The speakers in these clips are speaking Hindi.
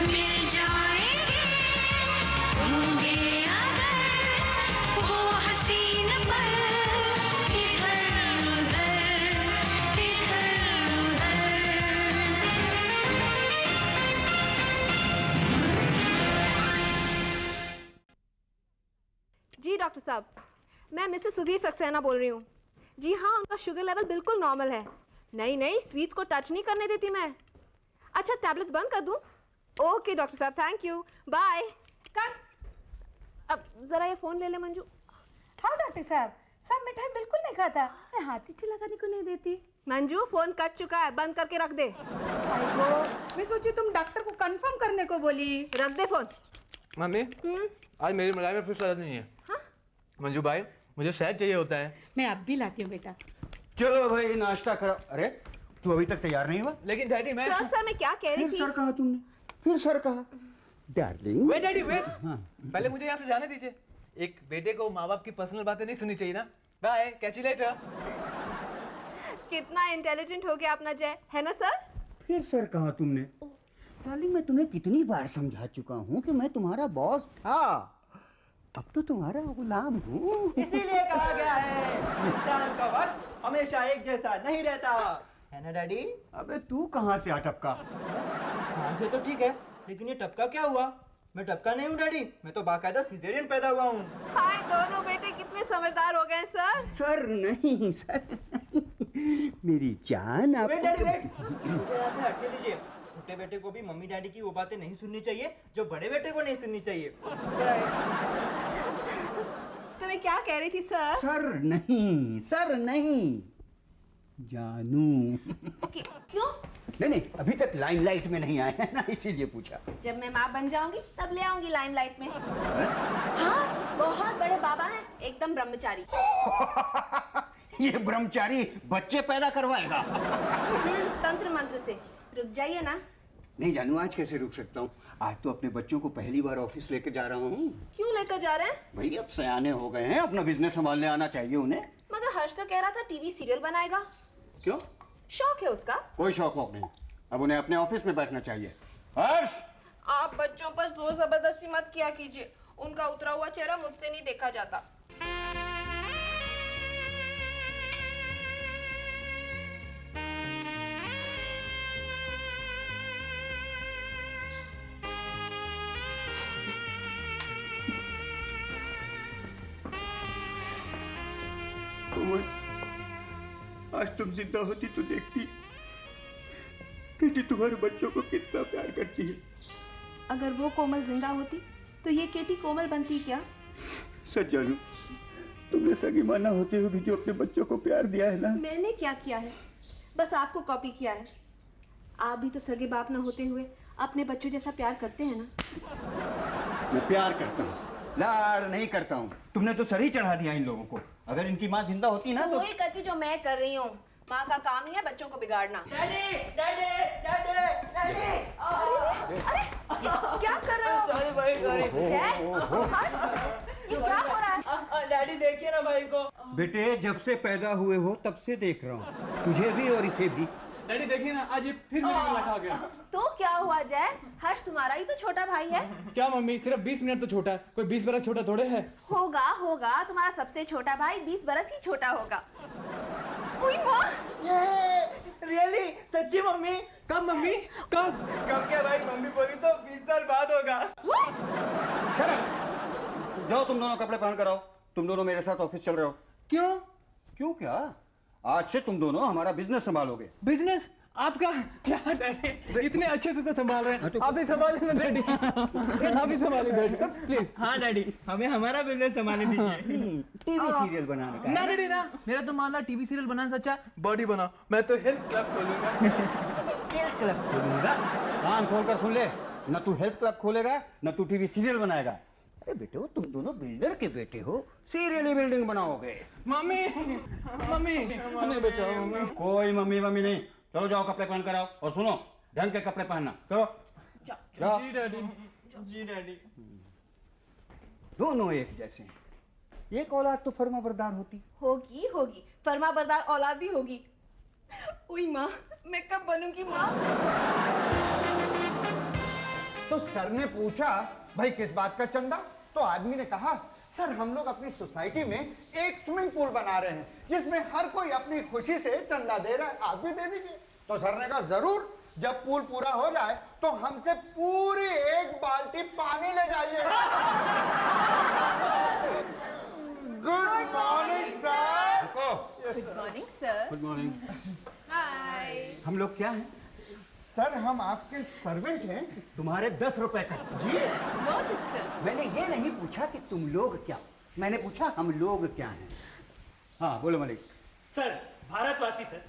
मिल जाएंगे, होंगे अगर वो हसीन पल इधर उधर इधर उधर। जी डॉक्टर साहब, मैं मिसेस सुधीर सक्सेना बोल रही हूँ। जी हाँ, उनका शुगर लेवल बिल्कुल नॉर्मल है। नहीं नहीं, स्वीट्स को टच नहीं करने देती मैं। अच्छा, टैबलेट्स बंद कर दूँ? ओके डॉक्टर साहब, थैंक यू, बाय। कट। अब जरा ये फोन ले ले मंजू। हाँ डॉक्टर साहब, सब मिठाई बिल्कुल नहीं खाता, मैं हाथ ही लगाने को नहीं देती। मंजू, फोन कट चुका है, बंद करके रख दे। मैं सोची तुम डॉक्टर को कंफर्म करने को बोली। रख दे फोन। मम्मी, आज मेरी मलाई में फिर सलाद नहीं है। हाँ? मंजू भाई, मुझे शहद चाहिए होता है। मैं अब भी लाती हूँ बेटा। चलो भाई नाश्ता करो। अरे तू अभी तक तैयार नहीं हुआ? लेकिन डैडी मैं सर मैं क्या कह रही थी? सर कहा तुमने? फिर सर कहा? डार्लिंग वेट डैडी वेट, पहले मुझे यहाँ से जाने दीजिए। एक बेटे को माँ बाप की पर्सनल बातें नहीं सुननी चाहिए ना। Bye, catch you later. कितना इंटेलिजेंट हो गया अपना जय, है ना सर? फिर सर कहा तुमने? डार्लिंग मैं तुम्हें कितनी बार समझा चुका हूँ कि मैं तुम्हारा बॉस था, अब तो तुम्हारा गुलाम हूँ। इसीलिए कहा गया है इंसान का वक्त हमेशा एक जैसा नहीं रहता, है ना डैडी? अबे तू कहाँ से आ टपका? हाँ से तो ठीक है, लेकिन ये टपका क्या हुआ? मैं टपका नहीं हूँ डैडी, मैं तो बाकायदा सिजेरियन पैदा हुआ हूँ। हाय, दोनों बेटे कितने समझदार हो गए सर। सर नहीं, सर नहीं। मेरी जान आप। वेट डैडी वेट, मुझे यहाँ से हटके दीजिए। छोटे बेटे को भी मम्मी डैडी की वो बातें नहीं सुननी चाहिए जो बड़े बेटे को नहीं सुननी चाहिए। तो मैं क्या कह रही थी सर? सर नहीं, सर नहीं, जानू। क्यों? नहीं, अभी तक लाइमलाइट में नहीं आए हैं ना, इसीलिए पूछा। जब मैं माँ बन जाऊंगी तब ले आऊंगी लाइमलाइट में। हाँ, बहुत बड़े बाबा हैं, एकदम ब्रह्मचारी। ये ब्रह्मचारी बच्चे पैदा करवाएगा? तंत्र मंत्र से। रुक जाइए ना। नहीं जानू, आज कैसे रुक सकता हूँ? आज तो अपने बच्चों को पहली बार ऑफिस लेकर जा रहा हूँ। क्यों लेकर जा रहे हैं? भाई अब सयाने हो गए हैं, अपना बिजनेस संभालने आना चाहिए उन्हें। मगर हर्ष तो कह रहा था टीवी सीरियल बनाएगा। क्यों? शौक है उसका। कोई शौक वौक नहीं, अब उन्हें अपने ऑफिस में बैठना चाहिए। हर्ष, आप बच्चों पर जोर जबरदस्ती मत किया कीजिए, उनका उतरा हुआ चेहरा मुझसे नहीं देखा जाता। आज तुम जिंदा होती तो देखती केटी तुम्हारे बच्चों को कितना प्यार करती है। अगर वो कोमल जिंदा होती तो ये केटी कोमल बनती क्या? सच जानू, तुमने सगी माना होते हुए भी जो अपने बच्चों को प्यार दिया है ना। मैंने क्या किया है? बस आपको कॉपी किया है। आप भी तो सगे बाप न होते हुए अपने बच्चों जैसा प्यार करते हैं ना। मैं प्यार करता हूँ, लाड़ नहीं करता हूँ। तुमने तो सर ही चढ़ा दिया इन लोगों को। अगर इनकी माँ जिंदा होती ना तो वही करती जो मैं कर रही हूँ। माँ का काम ही है बच्चों को बिगाड़ना। डैडी डैडी डैडी डैडी, अरे क्या कर रहे हो? सॉरी भाई सॉरी। जय, हर्ष, ये क्या हो रहा है? डैडी देखिए ना भाई को। बेटे, जब से पैदा हुए हो तब से देख रहा हूँ, तुझे भी और इसे भी। डैडी देखिए ना, आज ये फिर मेरे गला खा गया। तो क्या हुआ जय? हर्ष तुम्हारा ही तो छोटा भाई है। क्या मम्मी, सिर्फ 20 मिनट तो छोटा है, कोई 20 बरस छोटा थोड़े है। होगा होगा, तुम्हारा सबसे छोटा भाई 20 बरस ही छोटा होगा। कोई माँ? रियली? सच्ची मम्मी? कब मम्मी, कब? कब क्या भाई, मम्मी बोली तो 20 साल बाद होगा। जाओ तुम दोनों कपड़े पहन कर आओ। तुम दोनों मेरे साथ ऑफिस चल रहे हो। क्यों? क्यों क्या? आज से तुम दोनों हमारा बिजनेस संभालोगे। बिजनेस आपका? क्या डैडी, इतने अच्छे से तो संभाल रहे हैं, आप ही संभालिए ना डैडी। आप ही संभालिए डैडी प्लीज। हाँ डैडी, हमें हमारा बिजनेस संभालने दीजिए। टीवी सीरियल बनाने का ना डैडी ना, मेरा तो मानना टीवी सीरियल बनाना से अच्छा बॉडी बनाओ। मैं तो हेल्थ क्लब खोलूंगा। हेल्थ क्लब खोलूंगा? कान खोलकर सुन ले, न तू हेल्थ क्लब खोलेगा न तू टीवी सीरियल बनाएगा। अरे बेटे, तुम दोनों बिल्डर के बेटे हो, सीरियल बिल्डिंग बनाओगे। मम्मी मम्मी हमें बचाओ मम्मी। कोई मम्मी मम्मी नहीं, चलो जाओ कपड़े पहन कर आओ। और सुनो, ढंग के कपड़े पहनना। चलो जाओ। जी डैडी। जी डैडी। दोनों एक जैसे हैं। एक औलाद तो फर्माबरदार होती। होगी होगी, फर्माबरदार औलाद भी होगी। उई माँ, मैं कब बनूंगी माँ? तो सर ने पूछा भाई किस बात का चंदा, तो आदमी ने कहा सर हम लोग अपनी सोसाइटी में एक स्विमिंग पूल बना रहे हैं जिसमें हर कोई अपनी खुशी से चंदा दे रहा है, आप भी दे दीजिए। तो सर ने कहा जरूर, जब पूल पूरा हो जाए तो हमसे पूरी एक बाल्टी पानी ले जाइए। Good morning sir. Good morning sir. Good morning. Hi. हम लोग क्या हैं? सर हम आपके सर्वेंट हैं। तुम्हारे 10 रुपए का। जी नोटेड सर। मैंने ये नहीं पूछा कि तुम लोग क्या, मैंने पूछा हम लोग क्या हैं। हाँ बोलो मलिक। सर भारतवासी सर।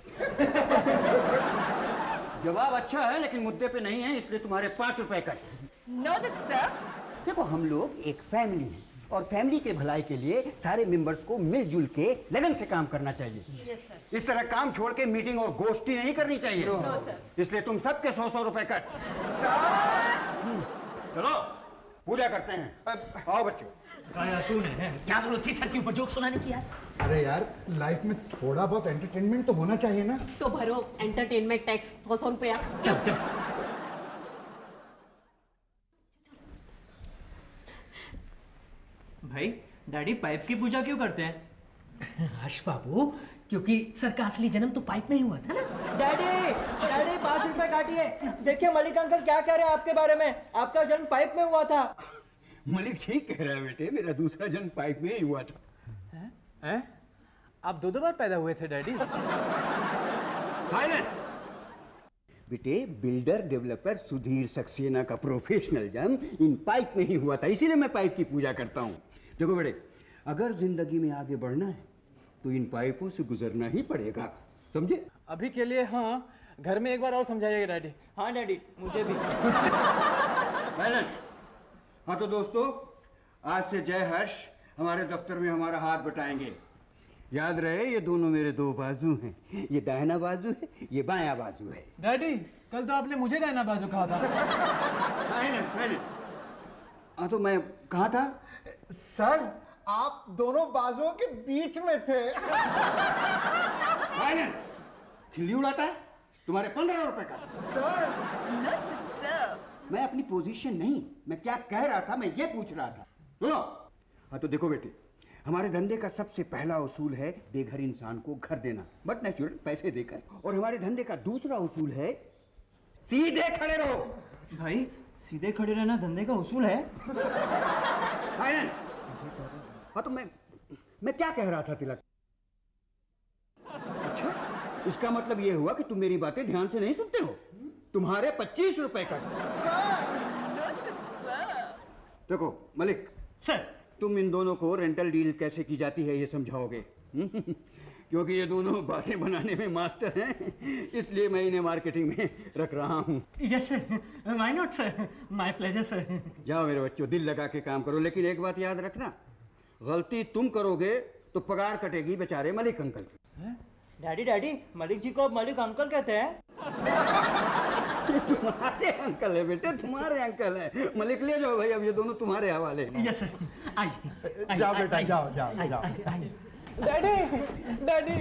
जवाब अच्छा है लेकिन मुद्दे पे नहीं है, इसलिए तुम्हारे 5 रुपए कट। Noted sir. देखो हम लोग एक फैमिली हैं और फैमिली के भलाई के लिए सारे मेंबर्स को मिलजुल के लगन से काम करना चाहिए। Yes sir. इस तरह काम छोड़ के मीटिंग और गोष्ठी नहीं करनी चाहिए। No sir. इसलिए तुम सबके 100-100 रुपए कट। चलो पूजा करते हैं। आओ बच्चों। तूने क्या जरूरत थी सर के ऊपर जोक सुनाने की यार? अरे यार लाइफ में थोड़ा बहुत एंटरटेनमेंट तो होना चाहिए ना। तो भरो एंटरटेनमेंट टैक्स 100 रुपया। चल चल। भाई डैडी पाइप की पूजा क्यों करते हैं? हर्ष बाबू, क्योंकि सर का असली जन्म तो पाइप में ही हुआ था ना। डैडी डैडी 5 रुपए काटिए। देखिए मलिक अंकल क्या कह रहे हैं आपके बारे में, आपका जन्म पाइप में हुआ था। मलिक ठीक कह रहा है बेटे, मेरा दूसरा जन्म पाइप में ही हुआ था। हैं? आप 2 बार पैदा हुए थे डैडी? साइलेंट। बेटे बिल्डर डेवलपर सुधीर सक्सेना का प्रोफेशनल जन्म इन पाइप में ही हुआ था, इसीलिए मैं पाइप की पूजा करता हूँ। देखो बेटे, अगर जिंदगी में आगे बढ़ना है तो इन पाइपों से गुजरना ही पड़ेगा, समझे? अभी के लिए हाँ, घर में एक बार और समझाइएगा डैडी। हाँ डैडी मुझे भी। साइलेंट। हाँ तो दोस्तों, आज से जय हर्ष हमारे दफ्तर में हमारा हाथ बटाएंगे। याद रहे ये दोनों मेरे 2 बाजू हैं, ये दाहिना बाजू है, ये बायां बाजू है। डैडी कल तो आपने मुझे दाहिना बाजू कहा था। Silent silent. हाँ तो मैं कहाँ था? सर आप दोनों बाजुओं के बीच में थे। साइलेंट। खिल्ली उड़ाता है? तुम्हारे 15 रुपए का। Sir noted sir. मैं अपनी पोजीशन नहीं, मैं क्या कह रहा था मैं ये पूछ रहा था। सुनो। हाँ तो देखो बेटे, हमारे धंधे का सबसे पहला उसूल है बेघर इंसान को घर देना, बट नेचुरल पैसे देकर। और हमारे धंधे का दूसरा उसूल है सीधे खड़े रहो। भाई सीधे खड़े रहना धंधे का उसूल है? साइलेंट। हाँ तो मैं क्या कह रहा था तिलक? अच्छा, इसका मतलब ये हुआ कि तुम मेरी बातें ध्यान से नहीं सुनते हो। तुम्हारे 25 रुपए का। देखो मलिक सर तुम इन दोनों को रेंटल डील कैसे की जाती है ये समझाओगे। क्योंकि ये दोनों बातें बनाने में मास्टर हैं, इसलिए मैं इन्हें मार्केटिंग में रख रहा हूँ। Yes sir, why not sir, my pleasure sir. जाओ मेरे बच्चों, दिल लगा के काम करो, लेकिन एक बात याद रखना, गलती तुम करोगे तो पगार कटेगी बेचारे मलिक अंकल की। डैडी डैडी मलिक जी को अब मलिक अंकल कहते हैं? तुम्हारे अंकल है बेटे, तुम्हारे अंकल है। मलिक ले जाओ भाई, अब ये दोनों तुम्हारे हवाले। यस सर, आइए। जाओ बेटा, जाओ जाओ जाओ। डैडी डैडी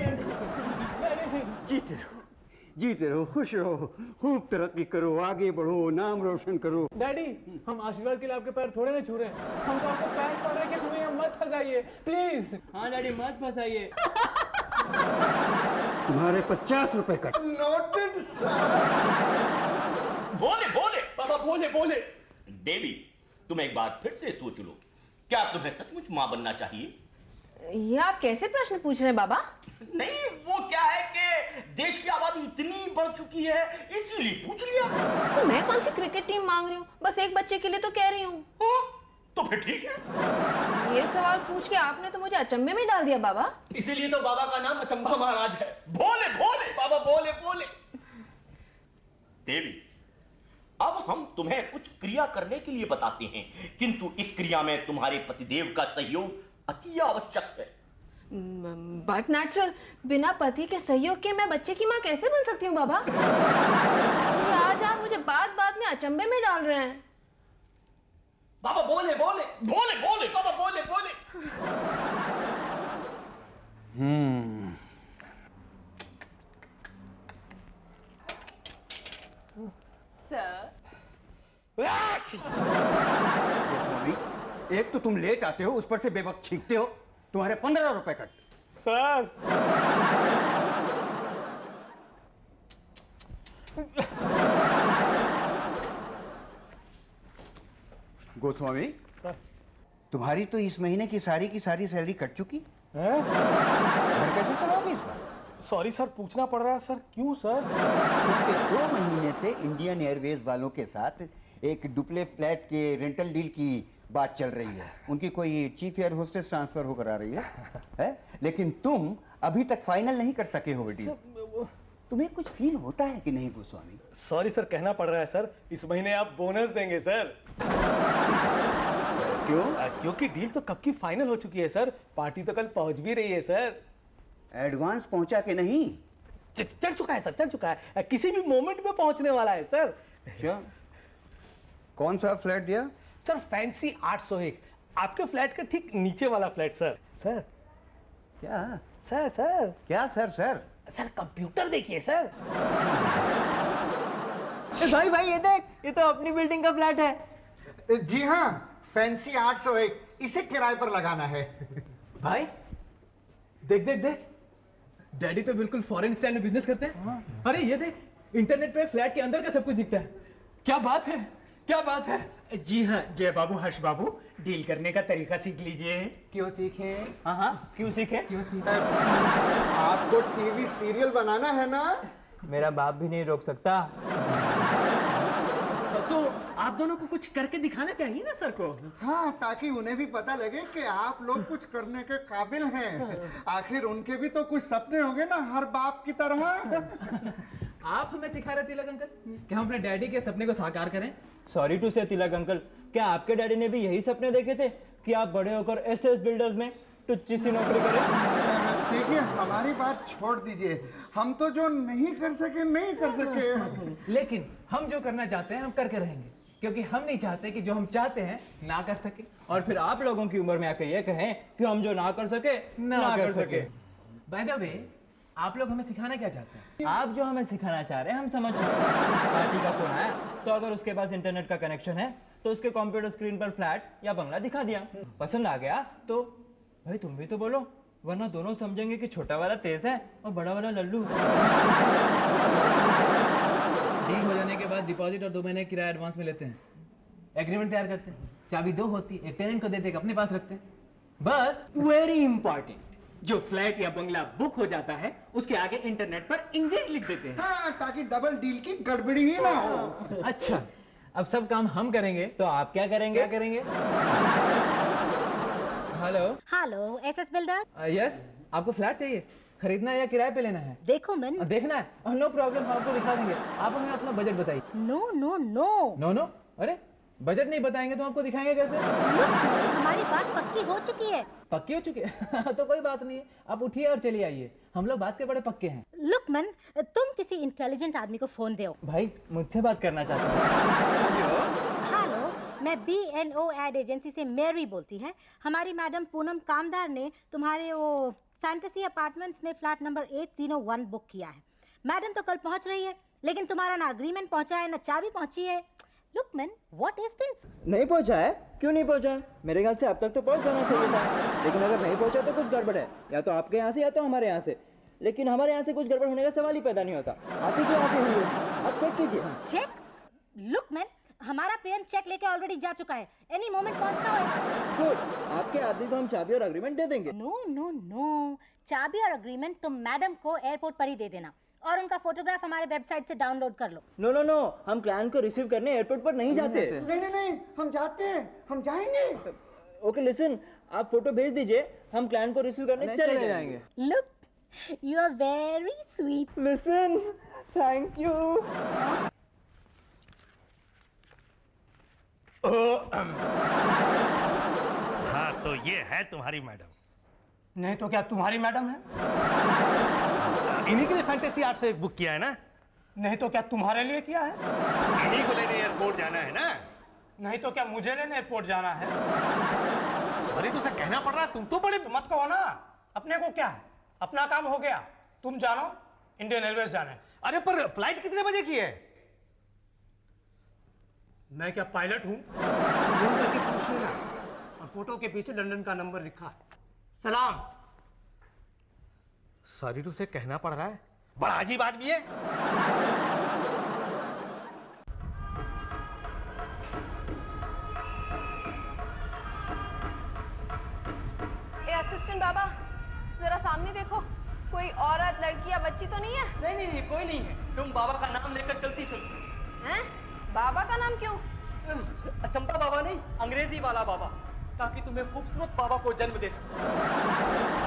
जीते रहो, खुश रहो, खूब तरक्की करो, आगे बढ़ो, नाम रोशन करो। डैडी हम आशीर्वाद के लिए आपके पैर थोड़े ना छू रहे हैं, हम तो आपको पैर पड़ रहे हैं कि हमें यहाँ मत फंसाइए प्लीज। हाँ डैडी मत फंसाइए। तुम्हारे 50 रुपए कट। Noted sir. बोले बोले पापा बोले बोले। देवी तुम एक बार फिर से सोच लो, क्या तुम्हें सचमुच मां बनना चाहिए? ये आप कैसे प्रश्न पूछ रहे हैं बाबा? नहीं वो क्या है कि देश की आबादी इतनी बढ़ चुकी है इसीलिए पूछ लिया। तो मैं कौन सी क्रिकेट टीम मांग रही हूँ, बस एक बच्चे के लिए तो कह रही हूँ। तो फिर ठीक है। ये सवाल पूछ के आपने तो मुझे अचंभे में डाल दिया बाबा। इसीलिए तो बाबा का नाम अचंभा महाराज है। बोले बोले बाबा बोले बोले। देवी अब हम तुम्हें कुछ क्रिया करने के लिए बताते हैं, किंतु इस क्रिया में तुम्हारे पतिदेव का सहयोग अति आवश्यक है। बट नेचुरल, बिना पति के सहयोग के मैं बच्चे की माँ कैसे बन सकती हूँ बाबा? आज आप मुझे बात बात में अचंभे में डाल रहे हैं। बाबा बोले बोले बोले बोले बाबा बोले बोले। सर गोस्वामी, एक तो तुम लेट आते हो, उस पर से बेवक्त छींकते हो। तुम्हारे 15 रुपए कट। सर गोस्वामी, तुम्हारी तो इस महीने की सारी सैलरी कट चुकी। हैं? घर कैसे चलाओगे इस बार? सॉरी सर, पूछना पड़ रहा है सर। क्यों सर? क्योंकि 2 महीने से इंडियन एयरवेज वालों के साथ एक डुप्ले फ्लैट के रेंटल डील की बात चल रही है। उनकी कोई चीफ एयर होस्टेस ट्रांसफर होकर आ रही है? लेकिन तुम अभी तक फाइनल नहीं कर सके हो डील। तुम्हें कुछ फील होता है कि नहीं गोस्वामी? सॉरी सर, कहना पड़ रहा है सर। इस महीने आप बोनस देंगे सर। क्यों? क्योंकि डील तो कब की फाइनल हो चुकी है सर। पार्टी तो कल पहुंच भी रही है सर। एडवांस पहुंचा के नहीं? चल चुका है सर, चल चुका है। किसी भी मोमेंट में पहुंचने वाला है सर। क्या? कौन सा फ्लैट दिया? सर फैंसी 801, आपके फ्लैट के ठीक नीचे वाला फ्लैट सर। सर क्या? सर सर क्या सर? सर कंप्यूटर देखिए सर। भाई भाई ये देख, ये तो अपनी बिल्डिंग का फ्लैट है। जी हाँ, फैंसी 801, इसे किराए पर लगाना है। भाई देख देख देख, डैडी तो बिल्कुल फॉरेन स्टाइल में बिजनेस करते हैं। अरे ये देख, इंटरनेट पे फ्लैट के अंदर का सब कुछ दिखता है। क्या बात है, क्या बात है। जी हाँ जय बाबू, हर्ष बाबू, डील करने का तरीका सीख लीजिए। क्यों सीखे? हाँ, क्यों सीखे? आपको टीवी सीरियल बनाना है ना? मेरा बाप भी नहीं रोक सकता। तो आप दोनों को कुछ करके दिखाना चाहिए ना सर को। हाँ, ताकि उन्हें भी पता लगे कि आप लोग कुछ करने के काबिल हैं। आखिर उनके भी तो कुछ सपने होंगे ना, हर बाप की तरह। आप हमें सिखा रहे तिलक अंकल कि हम अपने डैडी के सपने को साकार करें। सॉरी टू से तिलक अंकल, क्या आपके डैडी ने भी यही सपने देखे थे कि आप बड़े होकर एसएस बिल्डर्स में टुच्ची सी नौकरी करें? देखिए, हमारी बात छोड़ दीजिए। हम तो जो नहीं कर सके नहीं कर सके, लेकिन हम जो करना चाहते हैं हम करके रहेंगे, क्योंकि हम नहीं चाहते कि जो हम चाहते हैं ना कर सके। और फिर आप लोगों की उम्र में आकर ये कहें कि हम जो ना कर सके ना कर सके। बाय द वे, आप लोग हमें सिखाना क्या चाहते हैं? आप जो हमें सिखाना चाह रहे हैं हम समझ चुके हैं। पार्टी का फोन आया तो अगर उसके पास इंटरनेट का कनेक्शन है तो उसके कंप्यूटर स्क्रीन पर फ्लैट या बंगला दिखा दिया। पसंद आ गया तो भाई तुम भी तो बोलो, वरना दोनों समझेंगे कि छोटा वाला तेज है और बड़ा वाला लल्लू। डील हो जाने के बाद डिपॉजिट और 2 महीने किराया एडवांस में लेते हैं, एग्रीमेंट तैयार करते हैं, चाबी 2 होती, एक टेनेंट को देते, एक अपने पास रखते हैं, बस। वेरी इंपॉर्टेंट, जो फ्लैट या बंगला बुक हो जाता है उसके आगे इंटरनेट पर इंग्लिश लिख देते हैं। हाँ, ताकि डबल डील की गड़बड़ी ही ना हो। अच्छा, अब सब काम हम करेंगे तो आप क्या करेंगे? क्या करेंगे? Hello SS builder. यस, आपको फ्लैट चाहिए, खरीदना है या किराए पे लेना है? देखो मन, देखना है। नो प्रॉब्लम, हम आपको दिखा देंगे। आप हमें अपना बजट बताइए। No no no no no, अरे बजट नहीं बताएंगे तो आपको दिखाएंगे कैसे? हमारी बात पक्की हो चुकी है। पक्की हो चुकी है? तो कोई बात नहीं है, आप उठिए और चलिए आइए, हम लोग बात के बड़े पक्के हैं। लुक मन, तुम किसी इंटेलिजेंट आदमी को फोन दो। भाई मुझसे बात करना चाहते हैं। हेलो, मैं BNO एड एजेंसी से मेरी बोलती है। हमारी मैडम पूनम कामदार ने तुम्हारे वो फैंटेसी अपार्टमेंट्स में फ्लैट नंबर 801 बुक किया है। मैडम तो कल पहुंच रही है, लेकिन तुम्हारा ना अग्रीमेंट पहुंचा है ना चाबी पहुंची है। Look man, what is this? नहीं पहुंचा है? क्यों नहीं पहुंचा है? मेरे ख्याल से अब तक तो पहुंच जाना चाहिए था, लेकिन अगर नहीं पहुंचा तो कुछ गड़बड़ है, या तो आपके यहाँ से या तो हमारे यहाँ से। लेकिन हमारे यहाँ से कुछ गड़बड़ होने का सवाल ही पैदा नहीं होता, आप ही के यहाँ से हुई है। आप चेक कीजिए। चेक? लुक मैन, हमारा पेन चेक लेके ऑलरेडी जा चुका है, एनी मोमेंट पहुंचना है। गुड, आपके आदमी को हम चाबी और अग्रीमेंट दे देंगे। नो नो नो, चाबी और अग्रीमेंट तुम मैडम को एयरपोर्ट पर ही दे देना, और उनका फोटोग्राफ हमारे वेबसाइट से डाउनलोड कर लो। नो नो नो, हम क्लाइंट को रिसीव करने एयरपोर्ट पर नहीं जाते। नहीं, हम जाते हैं, हम जाएंगे। ओके लिसन, आप फोटो भेज दीजिए, हम क्लाइंट को रिसीव करने चले जाएंगे। Look, you are very sweet. Listen, thank you. हाँ, तो ये है तुम्हारी मैडम। नहीं तो क्या तुम्हारी मैडम है? इन्हीं के लिए फैंटेसी 801 बुक किया है ना? नहीं तो क्या तुम्हारे लिए किया है? इन्हीं को लेने एयरपोर्ट जाना है ना? नहीं तो क्या मुझे लेने एयरपोर्ट जाना है? सॉरी तो सर, कहना पड़ रहा है, तुम तो बड़े मत कहो ना, अपने को क्या है, अपना काम हो गया, तुम जानो इंडियन एयरवेज जाने। अरे पर फ्लाइट कितने बजे की है? मैं क्या पायलट हूँ? फोन करके पूछ लेना। और फोटो के पीछे लंदन का नंबर लिखा है। सलाम। सॉरी टू से कहना पड़ रहा है, बड़ा अजीब आदमी है। असिस्टेंट बाबा, जरा सामने देखो, कोई औरत, लड़की या बच्ची तो नहीं है? नहीं नहीं, कोई नहीं है। तुम बाबा का नाम लेकर चलती चलो। हैं? बाबा का नाम क्यों? अचंपा बाबा नहीं, अंग्रेजी वाला बाबा, ताकि तुम्हें खूबसूरत बाबा को जन्म दे सके।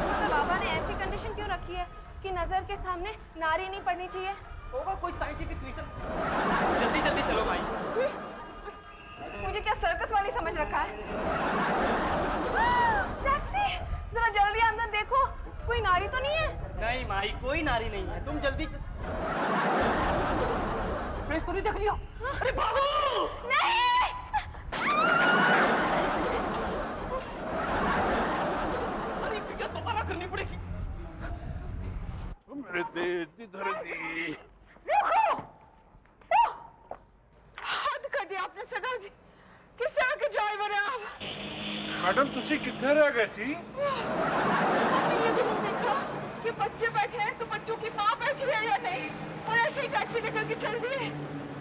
मगर बाबा ने ऐसी कंडीशन क्यों रखी है कि नजर के सामने नारी नहीं पड़नी चाहिए? होगा कोई साइंटिफिक रीजन। जल्दी जल्दी चलो भाई। मुझे क्या सर्कस वाली समझ रखा है? टैक्सी, जरा जल्दी अंदर देखो, कोई नारी तो नहीं है? नहीं माई, कोई नारी नहीं है। तुम जल्दी प्रेस तो नहीं देख लिया? अरे भागो! नहीं! सारी क्रिया दोबारा करनी पड़ेगी। मेरे देश की धरती। हद कर दिया आपने सरदार जी। किस तरह के ड्राइवर हैं आप? मैडम तुसी कितने रह गए सी? आपने ये भी नहीं देखा कि बच्चे बैठे हैं तो बच्चों की माँ बैठी है या नहीं, और ऐसे ही टैक्सी लेकर के चल दिए।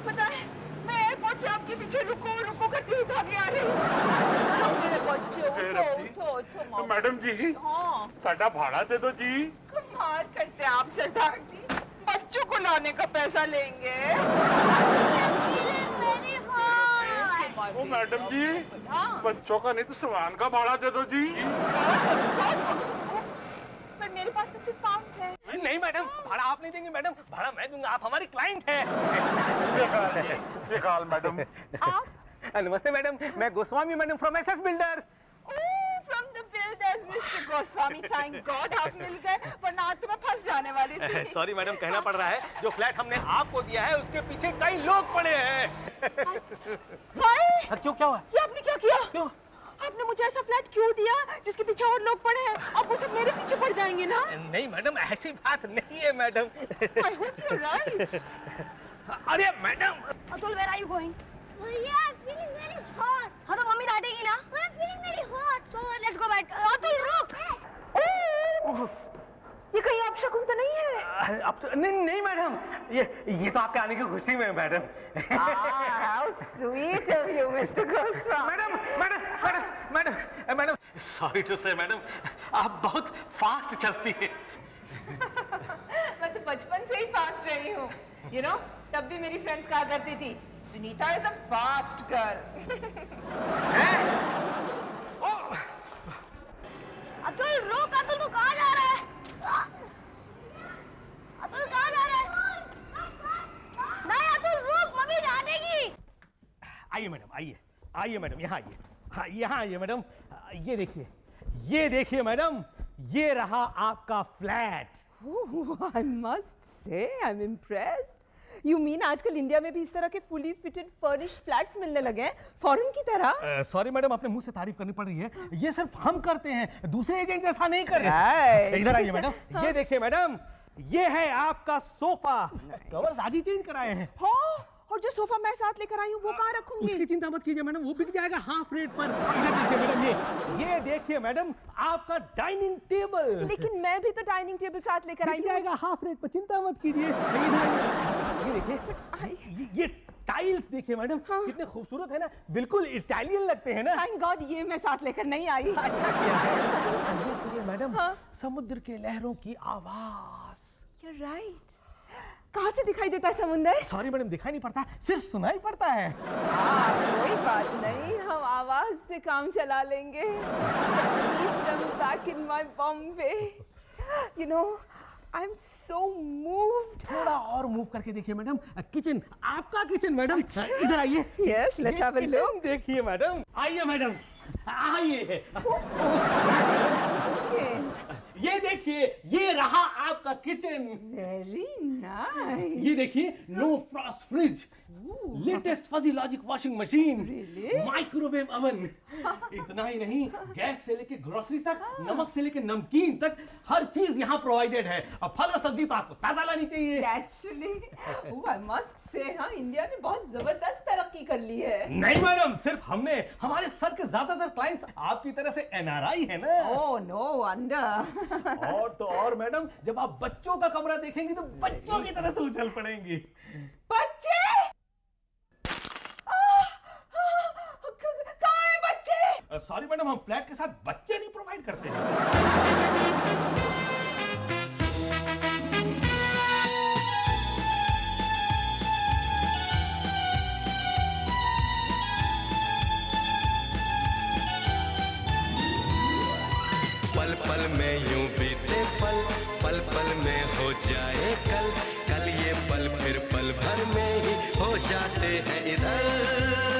पता है, मैं एयरपोर्ट से आपके पीछे रुको रुको करती हुई भागे आ रही तो मैडम जी, साडा भाड़ा दे दो जी। कमाल करते हैं आप सरदार जी, बच्चों को लाने का पैसा लेंगे। ओ मैडम जी, बच्चों का नहीं तो सामान का भाड़ा दे दो जी। पर मेरे पास तो सिर्फ पाउंड्स हैं। नहीं मैडम, भाड़ा आप नहीं देंगे मैडम, भाड़ा मैं दूंगा, आप हमारी क्लाइंट हैं। मैडम। नमस्ते मैडम, मैं Goswami madam from SS builders. From the builders, Mr. Goswami, thank God आप मिल गए, वरना आज तो मैं फंस जाने वाली थी। सॉरी मैडम, कहना पड़ रहा है, जो फ्लैट हमने आपको दिया है उसके पीछे कई लोग पड़े हैं। क्यों, क्या हुआ? ये आपने क्या किया? क्यों? आपने मुझे ऐसा फ्लैट क्यों दिया जिसके पीछे और लोग पड़े हैं? अब वो सब मेरे पीछे पड़ जाएंगे ना? नहीं मैडम, ऐसी बात नहीं है madam. I hope you're right. अरे madam, Atul, where are you going? भैया, I'm feeling very hot. हाँ तो मम्मी डांटेगी ना? I'm feeling very hot. So let's go back. Atul रुक। ये कहीं आप शकुन तो नहीं है? अब तो नहीं मैडम, ये तो आपके आने की खुशी में है madam. How sweet of you, Mr. Goswami. Madam, sorry to say madam, आप बहुत फास्ट चलती हैं। मैं तो बचपन से ही फास्ट रही हूँ, you know? तब भी मेरी फ्रेंड्स कहा करती थी, Sunita is a fast girl. Atul रुक, अतुल तू कहाँ जा रहा है? अतुल कहाँ जा रहा है? नहीं अतुल रुक, मम्मी डांटेगी। आइए मैडम, आइए मैडम, यहाँ आइए। हाँ, यहाँ आइए मैडम, ये देखिए मैडम, ये रहा आपका flat. I must say, I'm impressed. You mean आजकल इंडिया में भी इस तरह के fully fitted furnished flats मिलने लगे हैं, फॉरेन की तरह? सॉरी मैडम, अपने मुंह से तारीफ करनी पड़ रही है, ये सिर्फ हम करते हैं, दूसरे एजेंट्स ऐसा नहीं कर रहे। इधर आइए मैडम, ये देखिए मैडम, ये है आपका सोफा, कवर आदि चेंज कराए हैं। हाँ, और जो सोफा मैं साथ लेकर आई हूँ वो कहाँ रखूंगी? उसकी चिंता मत कीजिए मैडम, वो बिक जाएगा हाफ रेट पर। इधर देखिए मैडम, ये देखिए मैडम, आपका डाइनिंग टेबल। लेकिन मैं भी तो डाइनिंग टेबल साथ लेकर आई हूँ। जाएगा हाफ रेट पर, चिंता मत कीजिए। ये देखिए, ये टाइल्स देखिए मैडम, कितने खूबसूरत है ना, बिल्कुल इटालियन लगते हैं ना। थैंक गॉड ये मैं साथ लेकर नहीं आई। अच्छा किया। ये सुनिए मैडम, समुद्र के लहरों की आवाज। You're right. कहाँ से दिखाई देता है समुंदर? सॉरी मैडम, दिखाई नहीं पड़ता, सिर्फ सुनाई पड़ता है। कोई बात नहीं, हम आवाज से काम चला लेंगे। Please come back in my Bombay. You know, I'm so moved. थोड़ा और मूव करके देखिए मैडम, किचन, आपका किचन मैडम, इधर आइए। Yes, let's have a look. देखिए मैडम, आइए मैडम, आइए। ये देखिए, ये रहा आपका किचन। Very nice. ये देखिए, no frost fridge, latest fuzzy logic washing machine, microwave oven. इतना ही नहीं, गैस से लेके ग्रोसरी तक, नमक से लेके नमकीन तक हर चीज यहाँ प्रोवाइडेड है। अब फल और सब्जी तो आपको ताजा लानी चाहिए। एक्चुअली आई मस्ट से हाँ, इंडिया ने बहुत जबरदस्त तरक्की कर ली है। नहीं मैडम, सिर्फ हमने, हमारे सर के ज्यादातर क्लाइंट्स आपकी तरह से एनआरआई है ना। Oh no wonder. और तो और मैडम, जब आप बच्चों का कमरा देखेंगी तो बच्चों की तरह से उछल पड़ेंगी। बच्चे कहाँ हैं बच्चे? सॉरी मैडम, हम फ्लैट के साथ बच्चे नहीं प्रोवाइड करते हैं। पल पल में यूं बीते पल, पल पल में हो जाए कल, कल ये पल फिर पल भर में ही हो जाते हैं इधर।